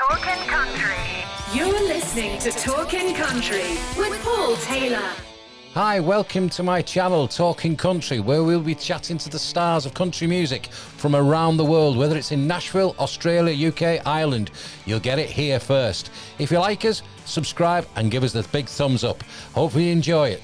Talkin' Country. You're listening to Talkin' Country with Paul Taylor. Hi, welcome to my channel, Talking Country, where we'll be chatting to the stars of country music from around the world, whether it's in Nashville, Australia, UK, Ireland. You'll get it here first. If you like us, subscribe and give us the big thumbs up. Hopefully you enjoy it.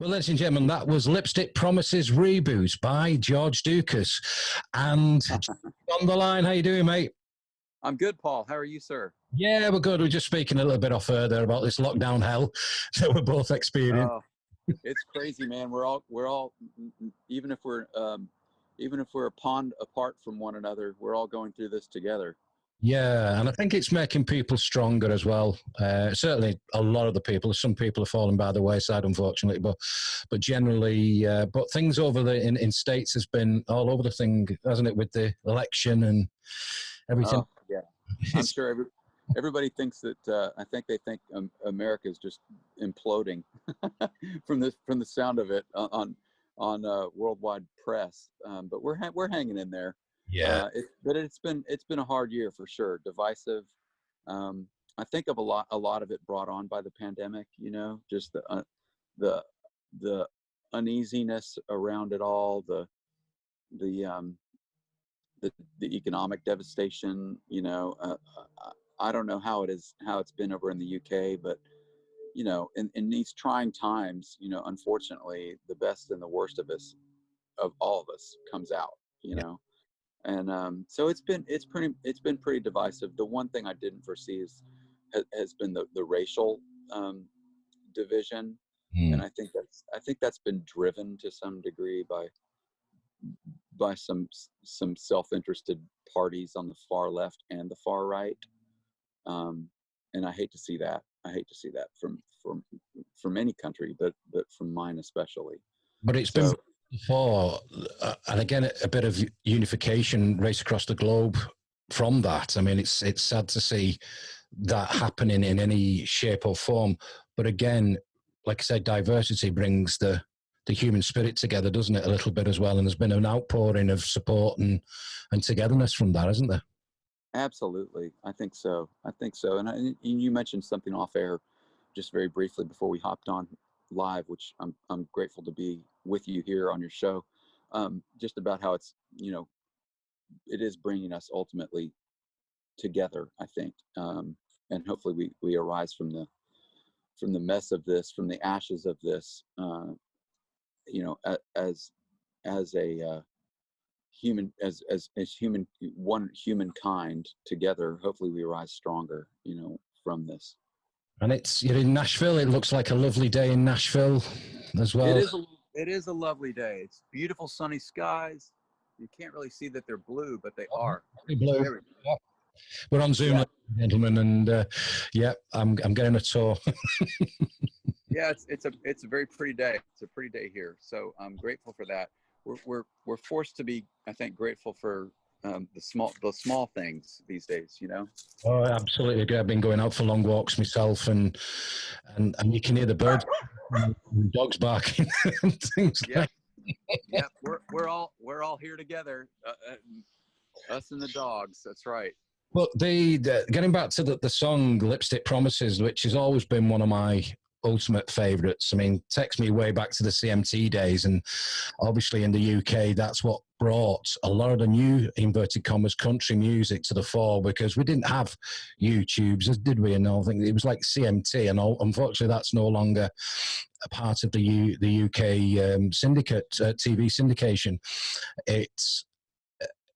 Well, ladies and gentlemen, that was Lipstick Promises Reboot by George Ducas. And on the line, how you doing, mate? I'm good, Paul. How are you, sir? Yeah, we're good. We're just speaking a little bit off there about this lockdown hell that we're both experiencing. It's crazy, man. We're all even if we're a pond apart from one another, we're all going through this together. Yeah, and I think it's making people stronger as well. Certainly, a lot of the people. Some people are falling by the wayside, unfortunately, but generally, but things over in states has been all over the thing, hasn't it? With the election and everything. Oh yeah, I'm sure everybody thinks that. I think they think America is just imploding from the sound of it on worldwide press. But we're hanging in there. Yeah, But it's been a hard year for sure. Divisive. Um, I think of a lot of it brought on by the pandemic. You know, just the the uneasiness around it all. The um, the economic devastation. You know, I don't know how it's been over in the UK, but you know, in these trying times, you know, unfortunately, the best and the worst of all of us comes out. You yeah. know, and so it's been pretty divisive. The one thing I didn't foresee has been the racial division, and Mm. I think that's been driven to some degree by some self-interested parties on the far left and the far right, and I hate to see that. I hate to see that from any country, but from mine especially. But it's been So before, and again, a bit of unification race across the globe from that. I mean, it's sad to see that happening in any shape or form. But again, like I said, diversity brings the human spirit together, doesn't it? A little bit as well. And there's been an outpouring of support and togetherness from that, isn't there? absolutely, I think so. I think so. And you mentioned something off air, just very briefly before we hopped on live, which I'm grateful to be with you here on your show. Just about how it's, you know, it is bringing us ultimately together, I think, and hopefully we arise from the mess of this, from the ashes of this, you know, as a human, as human, one humankind together. Hopefully, we rise stronger, you know, from this. And you're in Nashville. It looks like a lovely day in Nashville as It well. is a lovely day. It's beautiful sunny skies. You can't really see that they're blue, but they are. Blue. There we go. Yeah. We're on Zoom, Yeah, ladies and gentlemen, and yeah, I'm getting a tour. yeah. It's a very pretty day. It's a pretty day here. So I'm grateful for that. We're forced to be, I think, grateful for the small things these days. You know. Oh, absolutely agree. I've been going out for long walks myself, and you can hear the birds, and dogs barking, and things Yep. like. Yep. We're all here together. Us and the dogs. That's right. But getting back to the song "Lipstick Promises," which has always been one of my ultimate favourites. I mean, takes me way back to the CMT days, and obviously in the UK, that's what brought a lot of the new inverted commas country music to the fore, because we didn't have YouTubes, did we? And I think it was like CMT, and unfortunately, that's no longer a part of the UK syndicate TV syndication. It's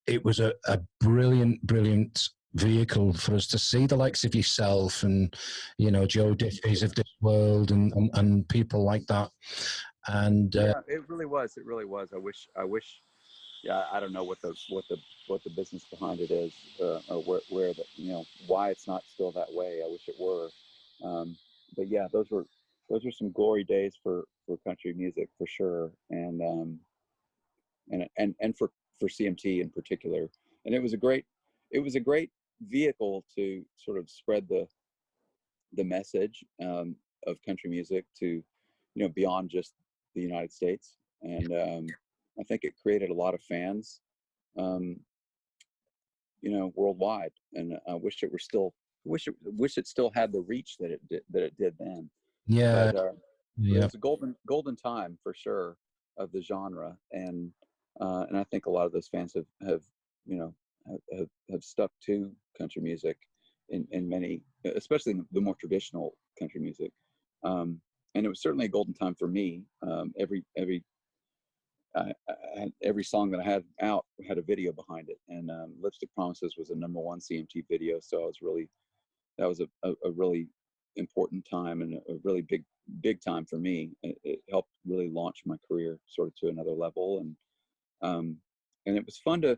it was a brilliant vehicle for us to see the likes of yourself and, you know, Joe Diffie's of this world and people like that. And Yeah, it really was. It really was. I wish. Yeah, I don't know what the business behind it is, or where the, you know, why it's not still that way. I wish it were. But yeah, those were some glory days for country music for sure, and for CMT in particular. And it was a great vehicle to sort of spread the message, of country music to, you know, beyond just the United States. And I think it created a lot of fans, um, you know, worldwide. And I wish it were still wish it still had the reach that it did then. yeah, But it yeah. was a golden time for sure of the genre, and I think a lot of those fans have you know have stuck to country music in many, especially the more traditional country music. And it was certainly a golden time for me. Every song that I had out had a video behind it, and "Lipstick Promises" was a #1 CMT video. So I was really that was a really important time, and a really big time for me. It helped really launch my career sort of to another level, um, and it was fun to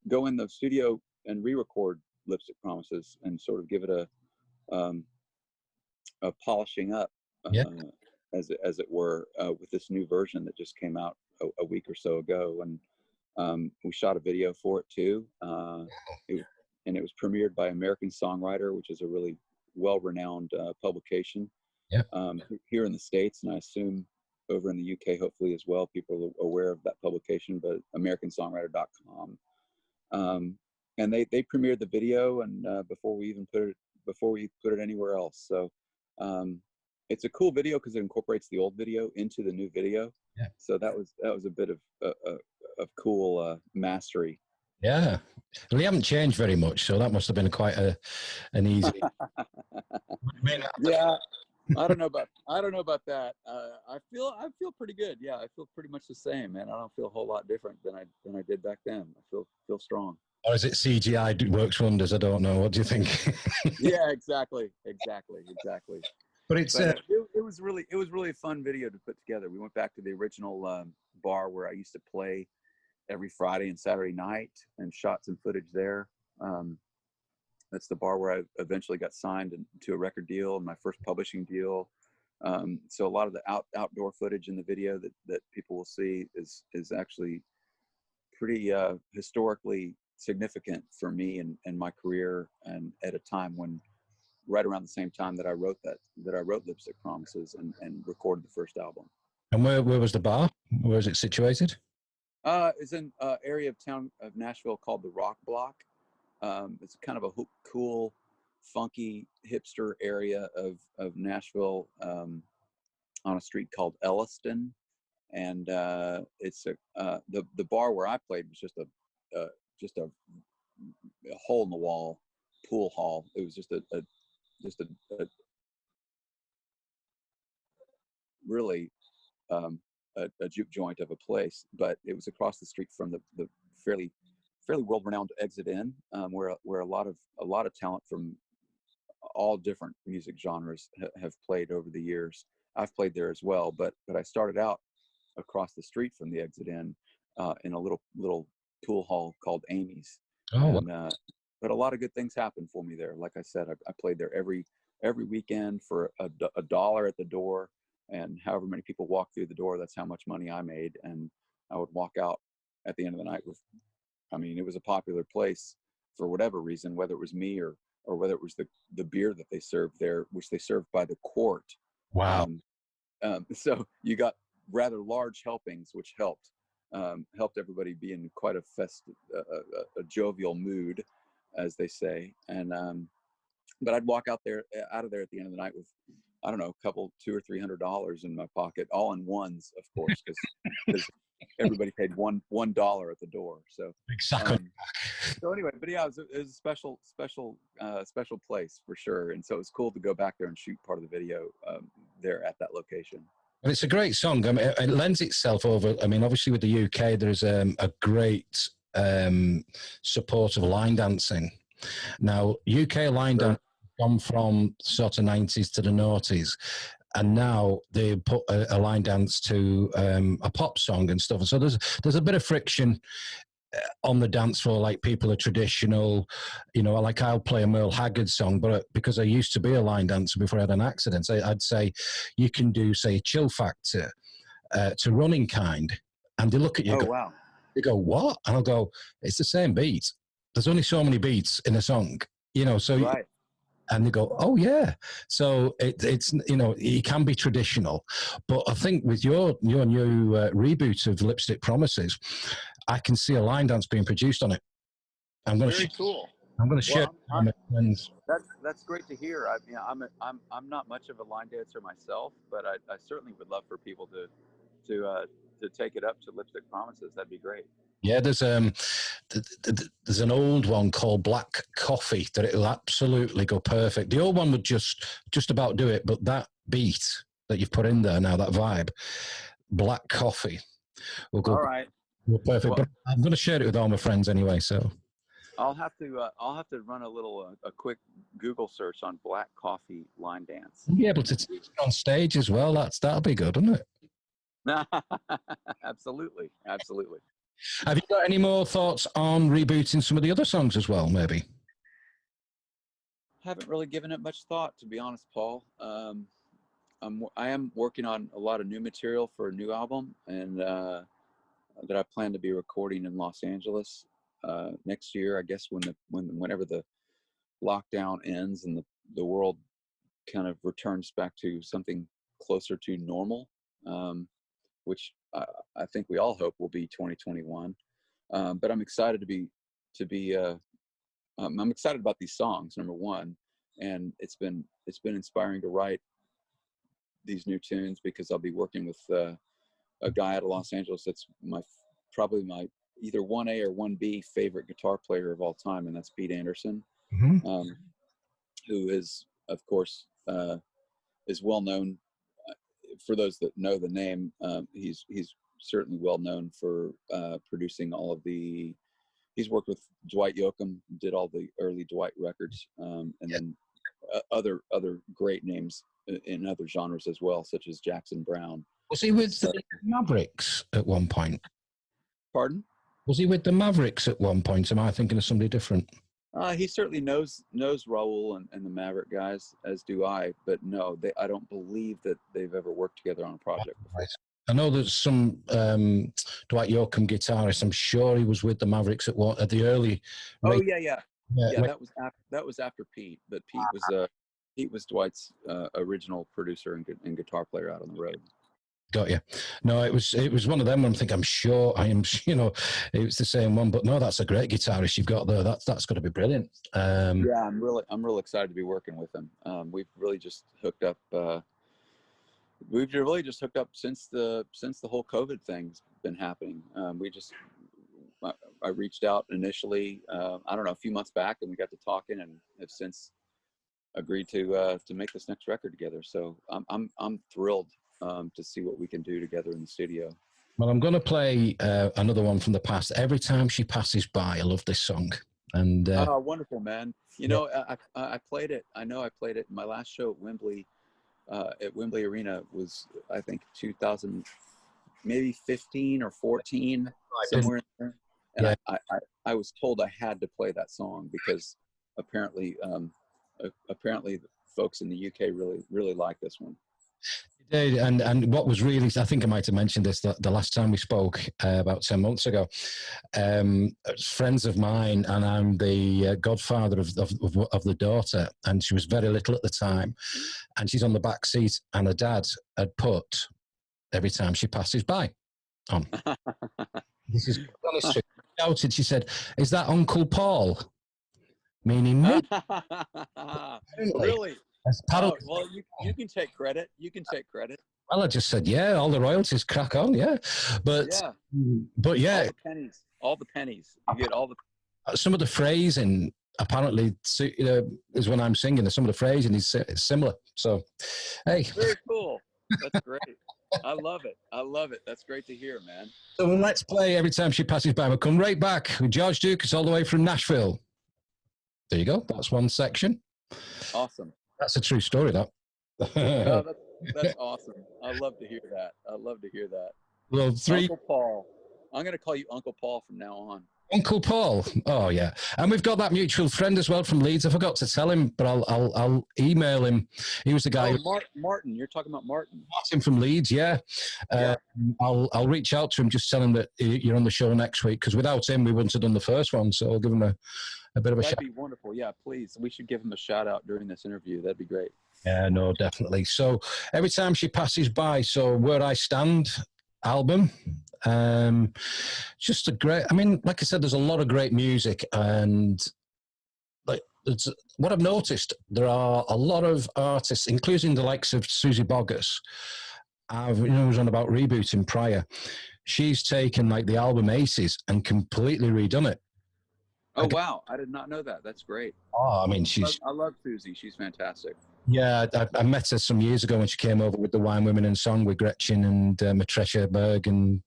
go in the studio re-record Lipstick Promises and sort of give it a polishing up, Yeah. as it were, with this new version that just came out a week or so ago. And we shot a video for it too. It was premiered by American Songwriter, which is a really well-renowned publication Yeah. here in the States, and I assume over in the UK, hopefully as well. People are aware of that publication, but AmericanSongwriter.com. And they premiered the video, and before we put it anywhere else. So it's a cool video because it incorporates the old video into the new video. Yeah. So that was a bit of cool mastery. Yeah. Well, he haven't changed very much, so that must have been quite an easy. Yeah. I don't know about that. I feel pretty good. Yeah, I feel pretty much the same, man. I don't feel a whole lot different than I did back then. I feel strong. Or is it CGI works wonders? I don't know. What do you think? Yeah, exactly. But it's it was really a fun video to put together. We went back to the original bar where I used to play every Friday and Saturday night and shot some footage there. That's the bar where I eventually got signed to a record deal, my first publishing deal. So a lot of the outdoor footage in the video that people will see is actually pretty historically significant for me and my career, and at a time when, right around the same time that I wrote Lipstick Promises and recorded the first album. And where was the bar? Where is it situated? It's in an area of town of Nashville called the Rock Block. It's kind of a cool, funky, hipster area of Nashville, on a street called Elliston, and it's the bar where I played was just a hole in the wall pool hall. It was just a really a juke joint of a place, but it was across the street from the fairly world-renowned Exit Inn, where a lot of talent from all different music genres have played over the years. I've played there as well, but I started out across the street from the Exit Inn in a little pool hall called Amy's. Oh, and, but a lot of good things happened for me there. Like I said, I played there every weekend for $1 at the door, and however many people walked through the door, that's how much money I made. And I would walk out at the end of the night with, I mean, it was a popular place for whatever reason, whether it was me or whether it was the beer that they served there, which they served by the quart. wow. So you got rather large helpings, which helped everybody be in quite a jovial mood, as they say. And but I'd walk out of there at the end of the night with, I don't know, a couple, $200 or $300 in my pocket, all in ones, of course, because everybody paid $1 at the door. So Exactly. So anyway, but yeah, it was a special place for sure, and so it was cool to go back there and shoot part of the video there at that location. Well, it's a great song. I mean, it lends itself over. I mean, obviously with the UK, there's a great support of line dancing. Now, UK line dance gone from sort of 90s to the noughties, and now they put a line dance to a pop song and stuff. And so there's a bit of friction on the dance floor. Like, people are traditional, you know, like I'll play a Merle Haggard song, but because I used to be a line dancer before I had an accident, I'd say you can do, say, Chill Factor to Running Kind, and they look at you. Oh, wow. They go, what? And I'll go, it's the same beat. There's only so many beats in a song, you know, so right. And they go, oh yeah. So it's, you know, it can be traditional, but I think with your new reboot of Lipstick Promises, I can see a line dance being produced on it. I'm going to cool. I'm going to share. That's great to hear. I mean, I'm not much of a line dancer myself, but I certainly would love for people to take it up to Lipstick Promises. That'd be great. Yeah, there's an old one called Black Coffee that it'll absolutely go perfect. The old one would just about do it, but that beat that you've put in there now, that vibe, Black Coffee, will go. All right. Perfect. Well, but I'm going to share it with all my friends anyway. So I'll have to run a quick Google search on Black Coffee line dance. You'll be able to teach it on stage as well. That'll be good, wouldn't it? Absolutely. Have you got any more thoughts on rebooting some of the other songs as well, maybe? Haven't really given it much thought, to be honest, Paul. I am working on a lot of new material for a new album, and that I plan to be recording in Los Angeles next year. I guess whenever the lockdown ends and the world kind of returns back to something closer to normal, which I think we all hope will be 2021. But I'm excited I'm excited about these songs, number one, and it's been inspiring to write these new tunes because I'll be working with a guy out of Los Angeles that's probably my either 1A or 1B favorite guitar player of all time, and that's Pete Anderson, who is, of course, is well known. For those that know the name, he's certainly well known for producing all of the. He's worked with Dwight Yoakam, did all the early Dwight records, and then other great names in other genres as well, such as Jackson Browne. Was he with the Mavericks at one point? Pardon? Was he with the Mavericks at one point? Am I thinking of somebody different? He certainly knows Raul and the Maverick guys, as do I. But no, I don't believe that they've ever worked together on a project before. I know there's some Dwight Yoakam guitarist. I'm sure he was with the Mavericks at the early. Oh yeah. That was after Pete, but Pete was Dwight's original producer and guitar player out on the road. Got you. No, it was one of them. I'm sure I am. It was the same one. But no, that's a great guitarist you've got there. That's got to be brilliant. Yeah, I'm really excited to be working with him. We've really just hooked up. We've really just hooked up since the whole COVID thing's been happening. I reached out initially, I don't know, a few months back, and we got to talking, and have since agreed to make this next record together. So I'm thrilled to see what we can do together in the studio. Well, I'm going to play another one from the past. Every Time She Passes By. I love this song. And oh, wonderful, man. I played it. I know I played it. My last show at Wembley Arena was, I think, 2000, maybe 15 or 14, somewhere in there. And yeah. I was told I had to play that song because apparently the folks in the UK really like this one. Did, and what was really, I think I might have mentioned this the last time we spoke about 10 months ago. Friends of mine, and I'm the godfather of the daughter, and she was very little at the time, and she's on the back seat, and her dad had put Every Time She Passes By on. This is honest. She shouted. She said, "Is that Uncle Paul?" Meaning me. Really? Oh, well, you can take credit. You can take credit. Well, I just said, yeah, all the royalties, crack on, yeah. But yeah. All the pennies. You get all the... Some of the phrasing, apparently, is when I'm singing. Some of the phrasing is similar. So, hey. Very cool. That's great. I love it. That's great to hear, man. So let's play Every Time She Passes By. We'll come right back with George Ducas all the way from Nashville. There you go. That's one section. Awesome. That's a true story, that. Oh, that's awesome. I love to hear that. Well, Uncle Paul. I'm going to call you Uncle Paul from now on. Uncle Paul. Oh, yeah. And we've got that mutual friend as well from Leeds. I forgot to tell him, but I'll email him. He was the guy. Martin. You're talking about Martin. Martin from Leeds, yeah. I'll reach out to him, just tell him that you're on the show next week, because without him, we wouldn't have done the first one. So I'll give him a bit of a shout. That'd be wonderful. Yeah, please. We should give him a shout out during this interview. That'd be great. Yeah, no, definitely. So Every Time She Passes By. So Where I Stand album. Just a great, I mean, like I said, there's a lot of great music, and like what I've noticed, there are a lot of artists, including the likes of Susie Boggess. Was on about rebooting prior. She's taken like the album Aces and completely redone it. Oh, wow. I did not know that. That's great. Oh, I mean, I love Susie. She's fantastic. Yeah, I met her some years ago when she came over with the Wine, Women and Song with Gretchen and Matresha Berg, and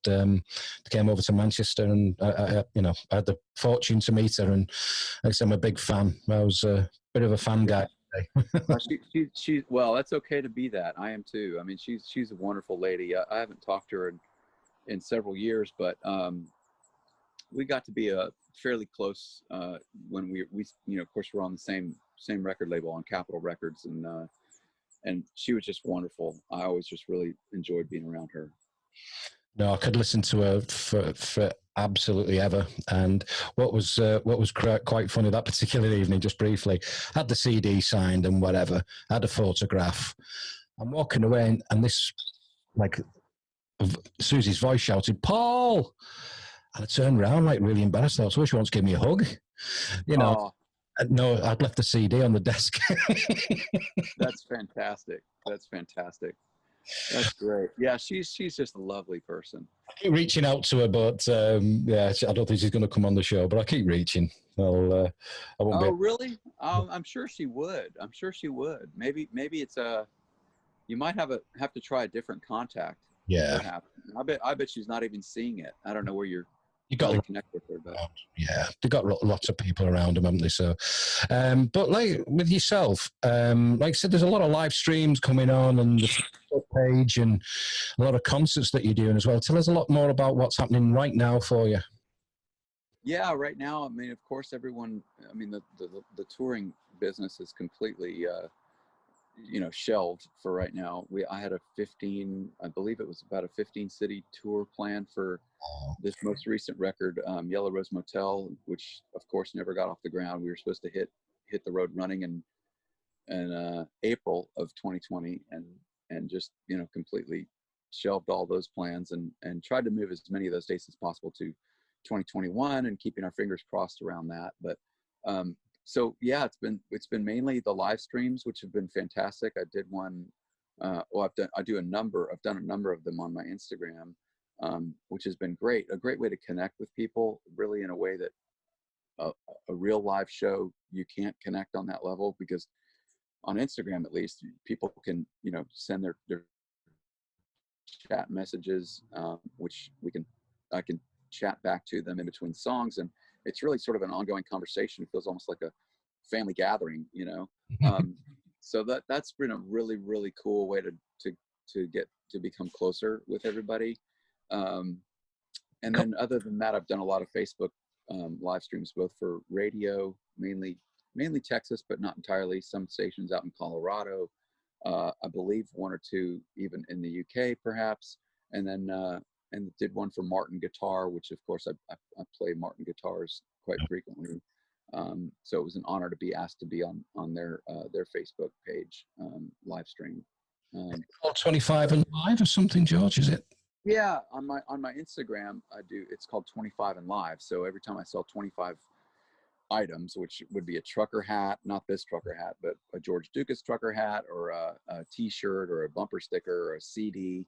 came over to Manchester, and I had the fortune to meet her, and like I said, I'm a big fan. I was a bit of a fan guy. Well, that's okay to be that. I am too. I mean, she's a wonderful lady. I haven't talked to her in several years, but we got to be fairly close when we of course we're on the same record label on Capitol Records, and she was just wonderful. I always just really enjoyed being around her. No, I could listen to her for absolutely ever. And what was quite funny that particular evening, just briefly, had the CD signed and whatever, had a photograph. I'm walking away, and this, like, Susie's voice shouted, "Paul!" And I turned around, like, really embarrassed. I thought, so she wants to give me a hug. You know, Oh, no, I'd left the CD on the desk. that's fantastic. That's fantastic. That's great. Yeah, she's just a lovely person. I keep reaching out to her, but yeah, I don't think she's going to come on the show. But I keep reaching. I won't. Oh, really? I'm sure she would. I'm sure she would. Maybe it's you might have to try a different contact. Yeah. Perhaps. I bet she's not even seeing it. I don't know where you got really connect with her, but yeah, they've got lots of people around them, haven't they? So, but like with yourself, like I said, there's a lot of live streams coming on and the Facebook page and a lot of concerts that you're doing as well. Tell us a lot more about what's happening right now for you. Yeah, right now, I mean, of course, everyone. I mean, the touring business is completely shelved for right now. I had I believe it was about a 15 city tour planned for this most recent record, Yellow Rose Motel, which of course never got off the ground. We were supposed to hit the road running in April of 2020, and just completely shelved all those plans, and tried to move as many of those dates as possible to 2021, and keeping our fingers crossed around that. But so yeah, it's been mainly the live streams, which have been fantastic. I did one. I've done a number of them on my Instagram, which has been great. A great way to connect with people, really, in a way that a real live show you can't connect on that level, because on Instagram, at least, people can send their chat messages, which I can chat back to them in between songs, and it's really sort of an ongoing conversation. It feels almost like a family gathering, so that's been a really, really cool way to get to become closer with everybody. And then other than that, I've done a lot of Facebook live streams, both for radio, mainly Texas, but not entirely. Some stations out in Colorado, I believe one or two even in the UK, perhaps. And then and did one for Martin Guitar, which of course I play Martin guitars quite frequently. So it was an honor to be asked to be on their Facebook page live stream. 25 and live or something, George? Is it? Yeah, on my Instagram, it's called 25 and Live. So every time I sell 25 items, which would be a trucker hat, not this trucker hat, but a George Ducas trucker hat, or a T-shirt, or a bumper sticker, or a CD,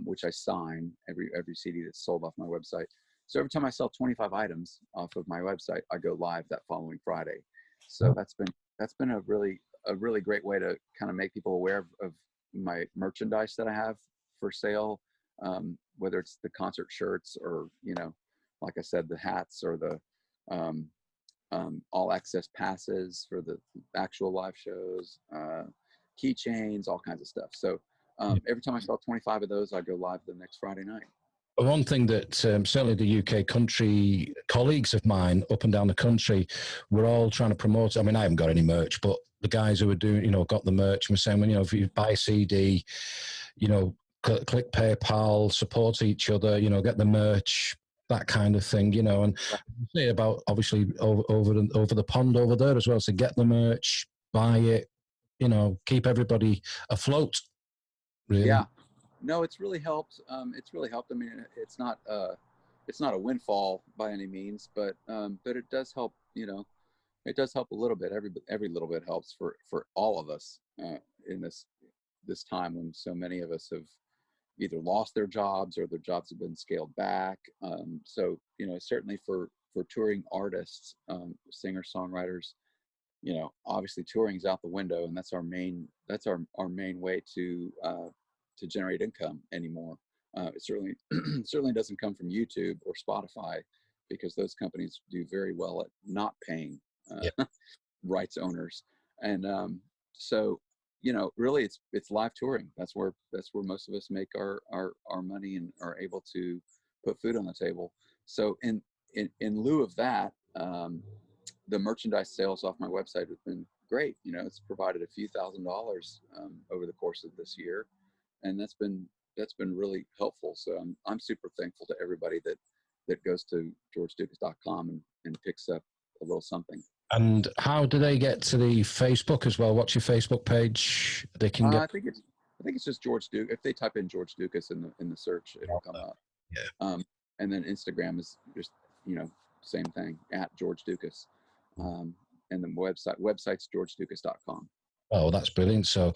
which I sign every CD that's sold off my website. So every time I sell 25 items off of my website, I go live that following Friday. So that's been a really great way to kind of make people aware of my merchandise that I have for sale, whether it's the concert shirts, or like I said, the hats, or the all access passes for the actual live shows, keychains, all kinds of stuff. So every time I sell 25 of those, I go live the next Friday night. One thing that certainly the UK country colleagues of mine up and down the country were all trying to promote. I mean, I haven't got any merch, but the guys who were doing, got the merch were saying, well, if you buy a CD, click PayPal, support each other, get the merch, that kind of thing, and say about obviously over the pond over there as well. So get the merch, buy it, keep everybody afloat. Really. Yeah. No, it's really helped. It's really helped. I mean, it's not a windfall by any means, but it does help. It does help a little bit. Every little bit helps for all of us in this time when so many of us have either lost their jobs, or their jobs have been scaled back. So certainly for touring artists, singer songwriters, obviously touring's out the window, and that's our main way to generate income anymore. It certainly doesn't come from YouTube or Spotify, because those companies do very well at not paying rights owners. And so really it's live touring. That's where most of us make our money and are able to put food on the table. So in lieu of that, the merchandise sales off my website have been great. You know, it's provided a few $1,000s over the course of this year, and that's been really helpful. So I'm super thankful to everybody that goes to georgeducas.com and picks up a little something. And how do they get to the Facebook as well? What's your Facebook page? They can get. I think it's just George Ducas. If they type in George Ducas in the search, it'll come up. Yeah. And then Instagram is just, you know, same thing, at George Ducas. And the website's georgeducas.com. Oh, that's brilliant. So,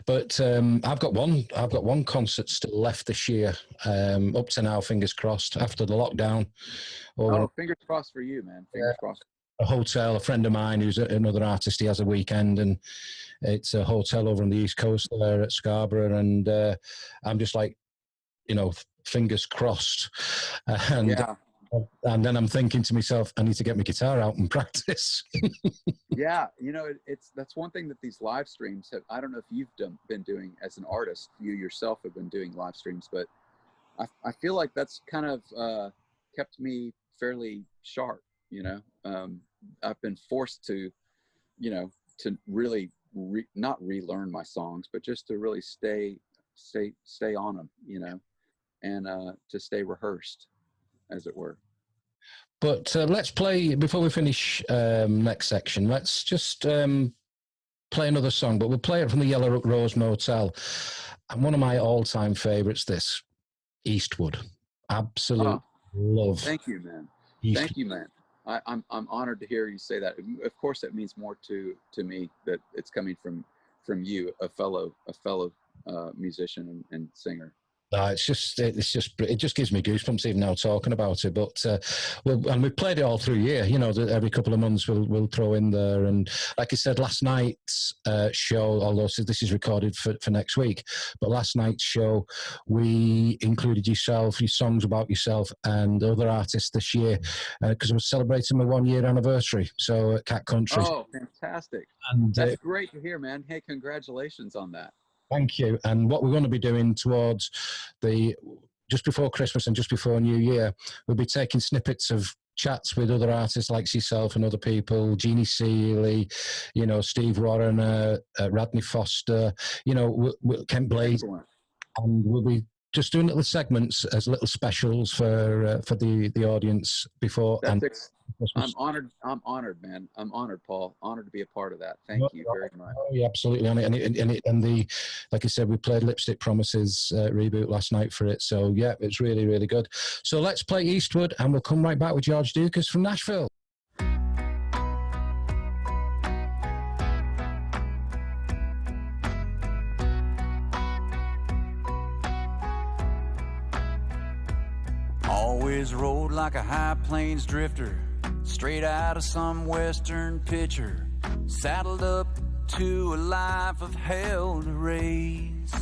but I've got one concert still left this year. Up to now, fingers crossed. After the lockdown. Fingers crossed for you, man. Fingers crossed. A hotel, a friend of mine who's another artist, he has a weekend, and it's a hotel over on the East Coast there at Scarborough, and I'm just like, you know, fingers crossed. And then I'm thinking to myself, I need to get my guitar out and practice. Yeah, you know, that's one thing that these live streams have. I don't know if you've been doing as an artist. You yourself have been doing live streams, but I feel like that's kind of kept me fairly sharp. You know, I've been forced to, you know, to really not relearn my songs, but just to really stay on them, you know, and to stay rehearsed, as it were. But let's play, before we finish next section, let's just play another song, but we'll play it from the Yellow Rose Motel. And one of my all-time favorites, this, Eastwood. Absolute love. Thank you, man. Eastwood. Thank you, man. I'm honored to hear you say that. Of course, it means more to me that it's coming from you, a fellow musician and singer. It just gives me goosebumps even now talking about it. But and we've played it all through year. You know, every couple of months we'll throw in there. And like I said, last night's show, although this is recorded for next week, but last night's show we included yourself, your songs about yourself, and other artists this year because we're celebrating my 1 year anniversary. So at Cat Country. Oh, fantastic! And that's great to hear, man. Hey, congratulations on that. Thank you. And what we're going to be doing towards just before Christmas and just before New Year, we'll be taking snippets of chats with other artists like yourself and other people, Jeannie Seeley, you know, Steve Warren, Radney Foster, you know, Kent Blaze. And we'll be just doing little segments as little specials for the audience before. I'm honored, man. I'm honored, Paul. Honored to be a part of that. Thank you very much. Oh, yeah, absolutely. And like I said, we played Lipstick Promises reboot last night for it. So yeah, it's really, really good. So let's play Eastwood, and we'll come right back with George Ducas from Nashville. Always rode like a high plains drifter, straight out of some western picture, saddled up to a life of hell to raise.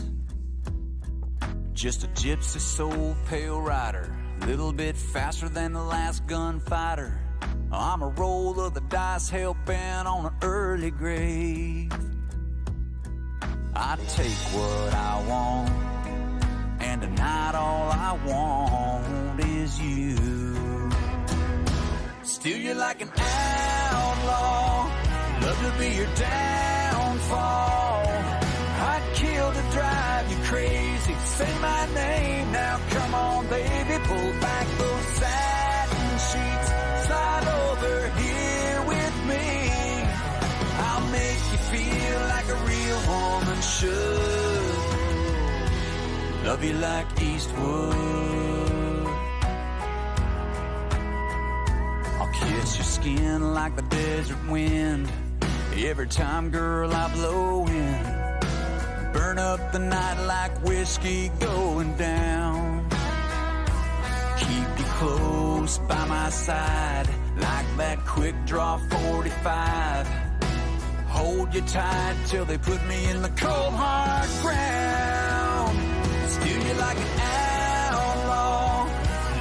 Just a gypsy soul pale rider, little bit faster than the last gunfighter. I'm a roll of the dice, hell-bent on an early grave. I take what I want, and tonight all I want is you. Still you're like an outlaw, love to be your downfall. I'd kill to drive you crazy, say my name now, come on baby, pull back those satin sheets, slide over here with me. I'll make you feel like a real woman should. Love you like Eastwood. I'll kiss your skin like the desert wind every time, girl, I blow in. Burn up the night like whiskey going down. Keep you close by my side like that quick draw 45. Hold you tight till they put me in the cold hard ground. Still you like an outlaw,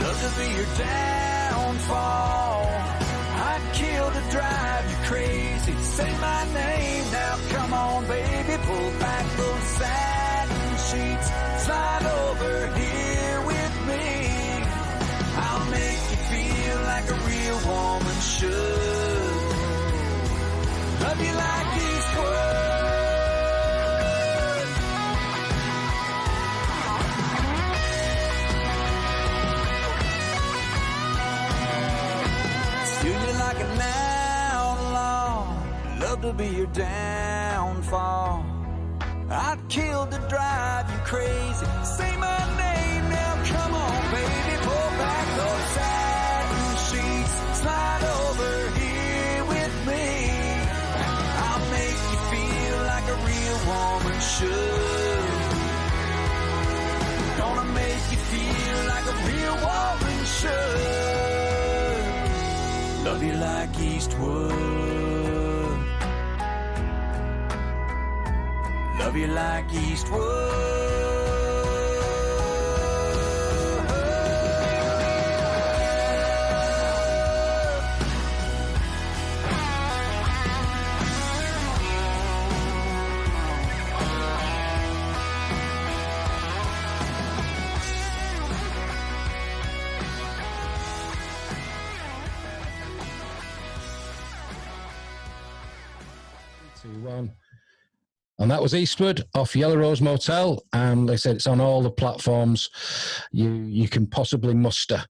love to be your downfall. I'd kill to drive you crazy, say my name now, come on baby, pull back those satin sheets, slide over here with me. I'll make you feel like a an outlaw, love to be your downfall. I'd kill to drive you crazy. Say my name now, come on, baby. Pull back those satin sheets, slide over here with me. I'll make you feel like a real woman should. Gonna make you feel like a real woman should. Love you like Eastwood. Love you like Eastwood. 2-1. And that was Eastwood off Yellow Rose Motel. And like I said, it's on all the platforms you can possibly muster.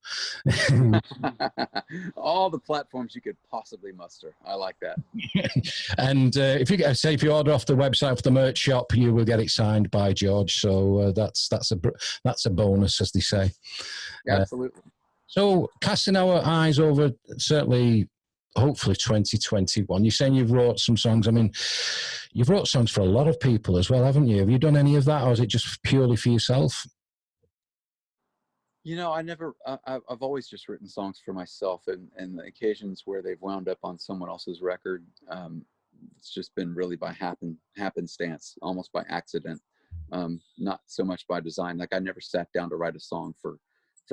All the platforms you could possibly muster. I like that. And if you order off the website of the merch shop, you will get it signed by George. So that's a bonus, as they say. Absolutely. So casting our eyes over, certainly, hopefully 2021, you're saying you've wrote some songs. I mean, you've wrote songs for a lot of people as well, haven't you? Have you done any of that, or is it just purely for yourself? You know, I've always just written songs for myself, and the occasions where they've wound up on someone else's record, it's just been really by happenstance, almost by accident, not so much by design. Like, I never sat down to write a song for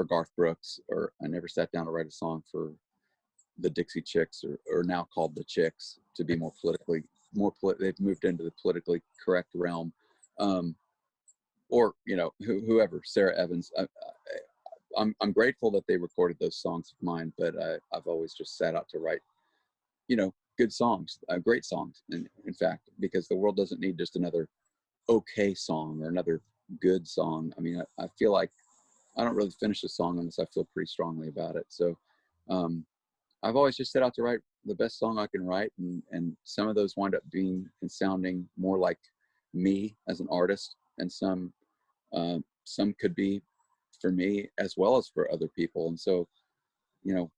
Garth Brooks, or I never sat down to write a song for the Dixie Chicks, or now called the Chicks, to be more politically they've moved into the politically correct realm, or whoever, Sarah Evans. I'm grateful that they recorded those songs of mine, but I've always just set out to write good songs, great songs, in fact, because the world doesn't need just another okay song or another good song. I mean, I feel like I don't really finish a song unless I feel pretty strongly about it. So I've always just set out to write the best song I can write, and some of those wind up being and sounding more like me as an artist, and some could be for me as well as for other people. And so,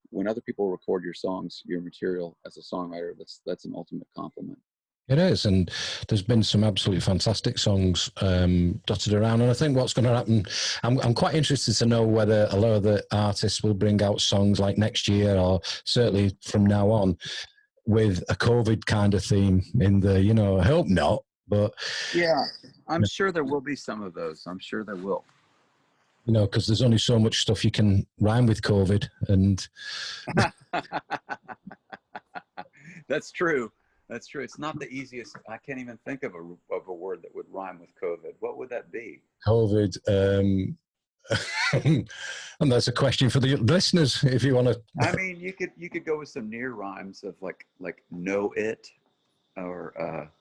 when other people record your songs, your material as a songwriter, that's an ultimate compliment. It is, and there's been some absolutely fantastic songs dotted around. And I think what's going to happen, I'm quite interested to know whether a lot of the artists will bring out songs like next year, or certainly from now on, with a COVID kind of theme in the, I hope not, but... Yeah, I'm sure there will be some of those. I'm sure there will. Because there's only so much stuff you can rhyme with COVID, and... That's true. That's true. It's not the easiest. I can't even think of a word that would rhyme with COVID. What would that be? COVID. And that's a question for the listeners, if you want to. I mean, you could go with some near rhymes of like know it, or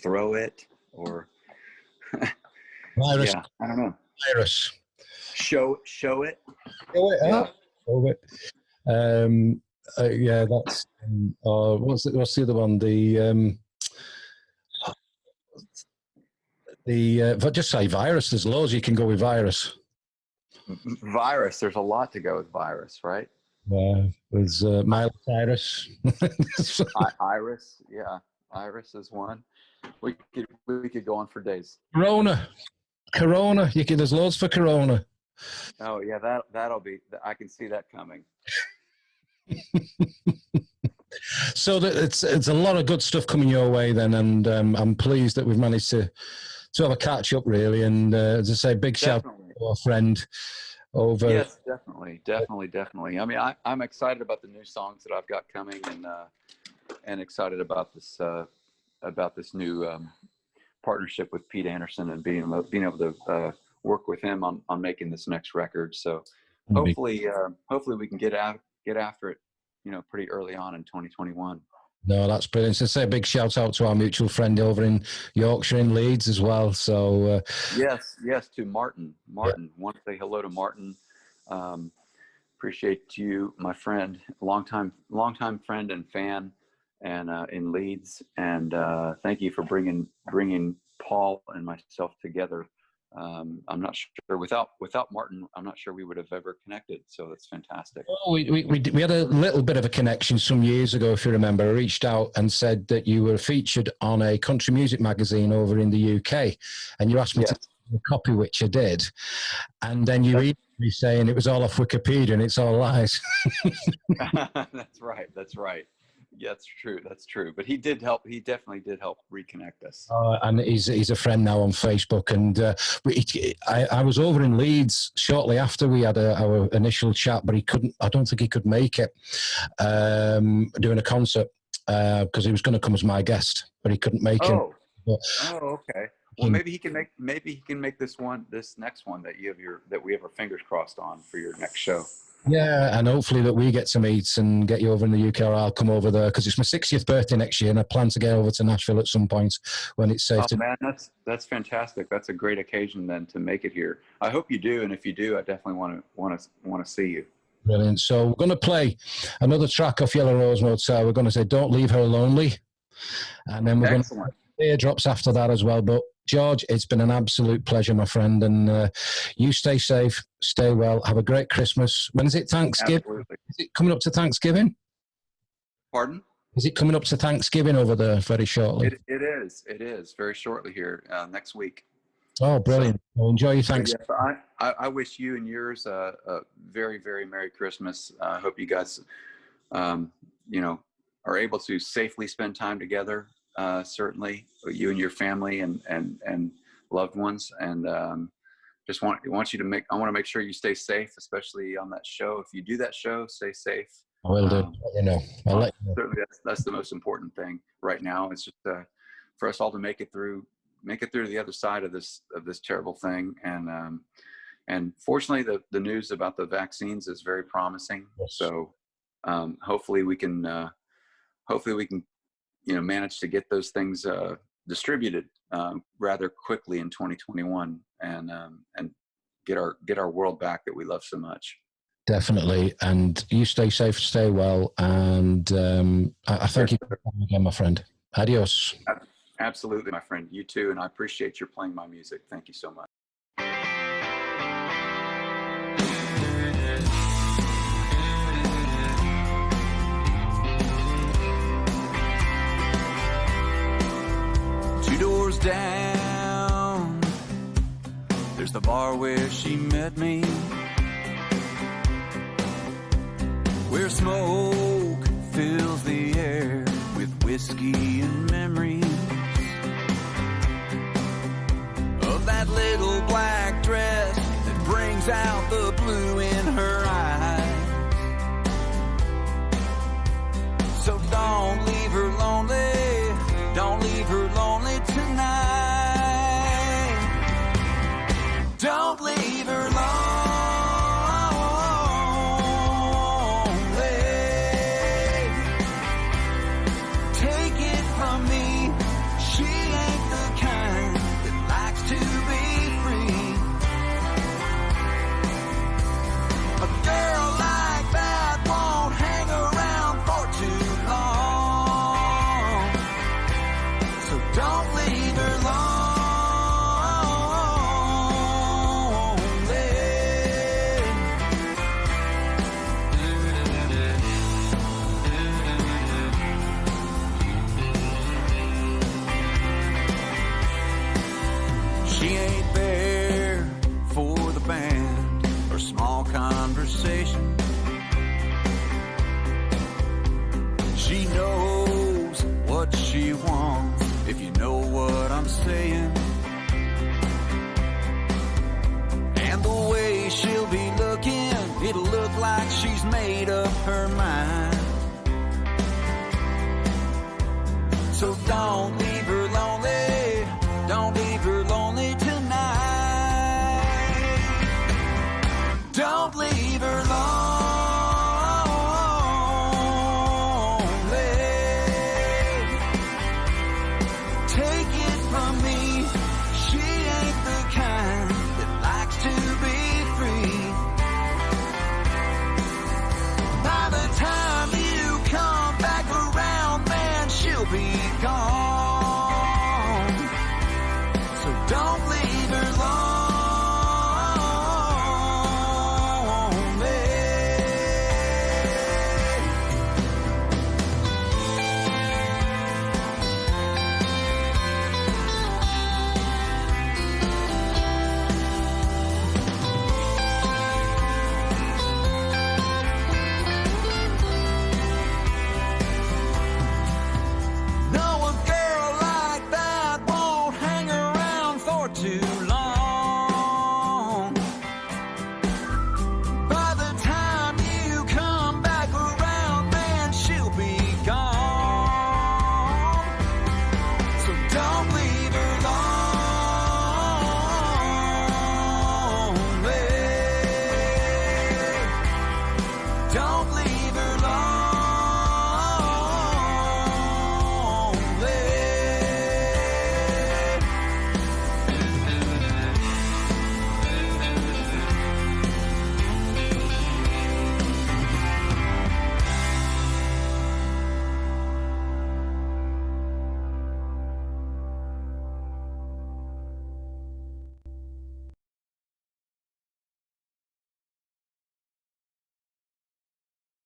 throw it, or virus. Yeah, I don't know. Virus. Show it. Show it. Yeah. Show it. Yeah, that's. What's the other one? Just say virus. There's loads you can go with virus. Virus. There's a lot to go with virus, right? There's Miley Cyrus. Iris. Yeah, Iris is one. We could go on for days. Corona. There's loads for Corona. Oh yeah, that'll be. I can see that coming. So it's a lot of good stuff coming your way then, and I'm pleased that we've managed to have a catch up, really. And as I say, big shout out to our friend over. Yes, definitely. I mean, I'm excited about the new songs that I've got coming, and excited about this new partnership with Pete Anderson, and being able to work with him on making this next record. So hopefully we can get after it, pretty early on in 2021. No, that's brilliant. So say a big shout out to our mutual friend over in Yorkshire, in Leeds as well. So yes, to Martin. Want to say hello to Martin. Appreciate you, my friend, longtime friend and fan, and in Leeds. And thank you for bringing Paul and myself together. I'm not sure without Martin, I'm not sure we would have ever connected. So that's fantastic. Oh, we had a little bit of a connection some years ago, if you remember. I reached out and said that you were featured on a country music magazine over in the UK, and you asked me to copy, which I did, and then you emailed me saying it was all off Wikipedia and it's all lies. That's right. Yeah, that's true. But he definitely did help reconnect us. And he's a friend now on Facebook. And I was over in Leeds shortly after we had our initial chat, but I don't think he could make it doing a concert because he was going to come as my guest, but he couldn't make it. Okay. Well, maybe he can make this next one that we have our fingers crossed on for your next show. Yeah, and hopefully that we get to meet and get you over in the UK, or I'll come over there because it's my 60th birthday next year, and I plan to get over to Nashville at some point when it's safe. Man, that's fantastic. That's a great occasion then to make it here. I hope you do, and if you do, I definitely want to see you. Brilliant. So we're going to play another track off Yellow Rose Motel. We're going to say "Don't Leave Her Lonely," and then we're going to eardrops after that as well. But George, it's been an absolute pleasure, my friend, and you stay safe, stay well, have a great Christmas. When is it? Thanksgiving? Absolutely. Is it coming up to Thanksgiving? Pardon? Is it coming up to Thanksgiving over there very shortly? It is very shortly here, next week. Oh, brilliant. Well, enjoy your Thanksgiving. Yeah, I wish you and yours a very, very Merry Christmas. I hope you guys, are able to safely spend time together. Certainly, you and your family and loved ones, and just want you to I want to make sure you stay safe, especially on that show. If you do that show, stay safe. I will do. I'll let you know. Certainly, that's the most important thing right now. It's just for us all to make it through to the other side of this terrible thing. And fortunately, the news about the vaccines is very promising. Yes. So hopefully we can manage to get those things distributed rather quickly in 2021 and get our world back that we love so much. Definitely. And you stay safe, stay well. And I thank you again, my friend. Adios. Absolutely, my friend. You too. And I appreciate your playing my music. Thank you so much. Doors down, there's the bar where she met me, where smoke fills the air with whiskey and memories of that little black dress that brings out the blue in her eyes. So don't leave her lonely. Don't leave her lonely tonight. Don't leave her lonely. Take it from me, she ain't the kind that likes to be free. A girl like that won't hang around for too long. Don't leave her lonely. She ain't there for the band or small conversation. She knows what she wants, if you know what I'm saying. And the way she'll be looking, it'll look like she's made up her mind. So don't leave her lonely. Don't leave her lonely tonight. Don't leave